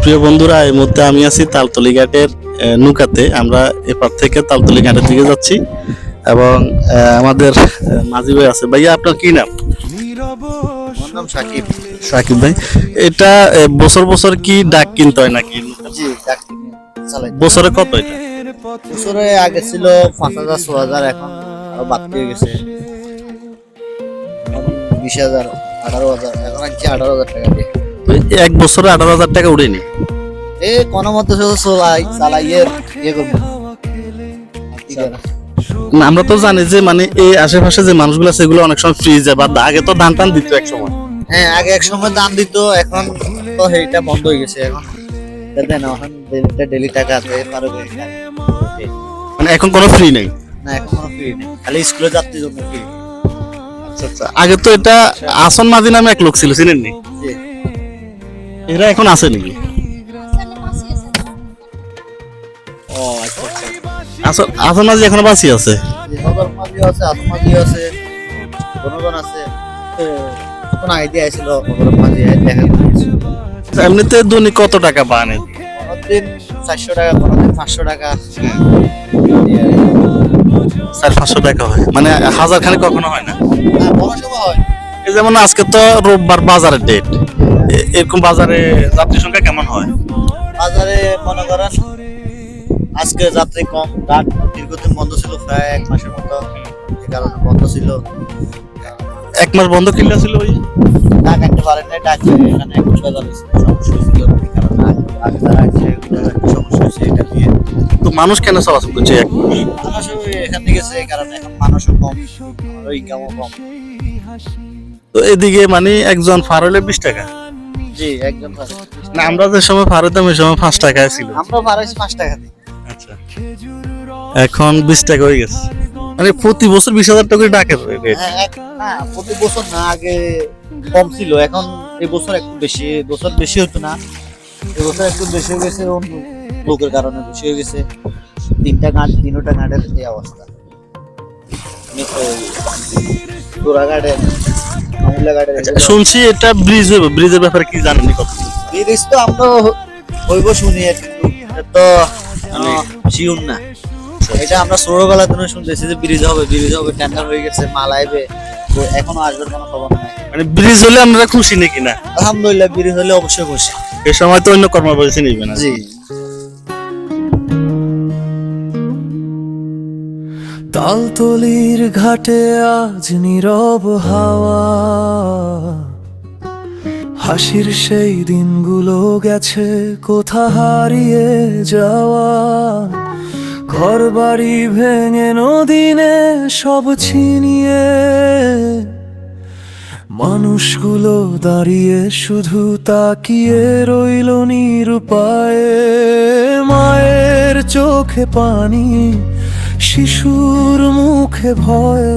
প্রিয় বন্ধুরা, এই মুহূর্তে আমি আছি তালতলি ঘাটের নৌকাতে। আমরা এপার থেকে তালতলি ঘাটের দিকে যাচ্ছি এবং আমাদের মাঝি ভাই আছে। ভাইয়া, আপনার কি নাম? আমার নাম সাকিব। সাকিব ভাই, এটা বছর বছর কি ডাক কিনতে হয় নাকি? জি, চাকরি চালাই। বছরে কত এটা? বছরে আগে ছিল 5,000 6,000, এখন আরো বাড়তে হয়ে গেছে। এখন 20,000 18,000, এখন আনছি 18,000 টাকা দিয়ে। এক বছরে 18,000 টাকা উঠেনি? কোনো মতো চালাইয়ে ইয়ে করবো। না, আমরা তো জানি যে মানে এই আশেপাশে যে মানুষগুলো আছে সেগুলো অনেক সময় ফ্রি যায়, বা আগে তো ধান টান দিত এক সময়। হ্যাঁ, আগে এক সময় দাম দিত, এখন তো সেইটা বন্ধ হয়ে গেছে। এখন দেন এখন ডেলি টাকা আছে পারবে। মানে এখন কোনো ফ্রি নেই? না, এখন কোনো ফ্রি নেই, খালি স্কুলে যাত্রীর জন্য ফ্রি। আচ্ছা আচ্ছা, আগে তো এটা আসন মাঝি নামে এক লোক ছিল, চিনেননি? জি। এরা এখন আছে নাকি? ও আচ্ছা আচ্ছা। আসন মাঝি এখনো বাঁচি আছে? সদর মাঝি আছে, আতম মাঝি আছে, জনগণ আছে। কোন আইডিয়া ছিল সদর মাঝি দেখা গেছে। এমনিতে দৈনিক কত টাকা পান? কোনদিন 400 টাকা, কোনদিন 500 টাকা। 400-500 টাকা হয়, মানে হাজার খানিক কখনো হয় না? হ্যাঁ, কোনো সময় হয়। এই যেমন আজকে তো রোববার, বাজারের ডেট, এরকম বাজারে যাত্রী সংখ্যা কেমন হয়? বাজারে মনে করেন আজকে যাত্রী কম, ঘাট দীর্ঘদিন বন্ধ ছিল, প্রায় 1 মাসের মতো। এই কারণে বন্ধ ছিল। 1 মাস বন্ধ কিল্লা ছিল। ওই ডাক আনতে পারেন না, ডাক এখানে একটু বাজার হয়েছিল, সমস্যা হয়েছিল। এই কারণে আগে যারা আছে একটু সমস্যা হয়েছে এটা দিয়ে। তো মানুষ কেন চলাচল করছে? মানুষ এখান থেকে গেছে, এই কারণে এখন মানুষও কম, আর ইনকামও কম। তো এদিকে মানে একজন ফার হলে 20 টাকা? জি, একজন ভাড়া। না, আমরা যে সময় ফার হতাম ওই সময় 5 টাকা ছিল। আমরা ভাড়াইছি 5 টাকা দিয়ে। আচ্ছা, এখন 20 টাকা হয়ে গেছে। মানে প্রতি বছর 20,000 টাকা করে ডাকে রেট। হ্যাঁ, না প্রতি বছর না, আগে কম ছিল, এখন এই বছর একটু বেশি। বছর বেশি হতো না, এই বছর একটু বেশি হয়ে গেছে, অন্য লোকের কারণে বেশি হয়ে গেছে। 3টা ঘাট 3টা ঘাটের এই অবস্থা। তোরা ঘাটে, মামুলা ঘাটে। শুনছি এটা ব্রিজ হবে, ব্রিজের ব্যাপারে কি জানেন কত? ব্রিজ তো আমরা হইব শুনি, কিন্তু এটা তো শিওর না। এটা আমরা ছোটবেলা থেকে শুনতেছি যে ব্রিজ হবে, ব্রিজ হবে, টেন্ডার হয়ে গেছে, মাল আইবে, তো এখনো আসবে কোনো খবর নাই। মানে ব্রিজ হলে আপনারা খুশি নাকি না? আলহামদুলিল্লাহ, ব্রিজ হলে অবশ্যই খুশি। এই সময় তো অন্য কর্মসূচি নিবে না? জি। তালতলির ঘাটে আজ নীরব হাওয়া, হাসির সেই দিনগুলো গেছে কোথা হারিয়ে যাওয়া। ঘর বাড়ি ভেঙে নদীনে সব ছিনিয়ে, মানুষগুলো দাঁড়িয়ে শুধু তাকিয়ে রইল নিরুপায়ে। মায়ের চোখে পানি, শিশুর মুখে ভয়,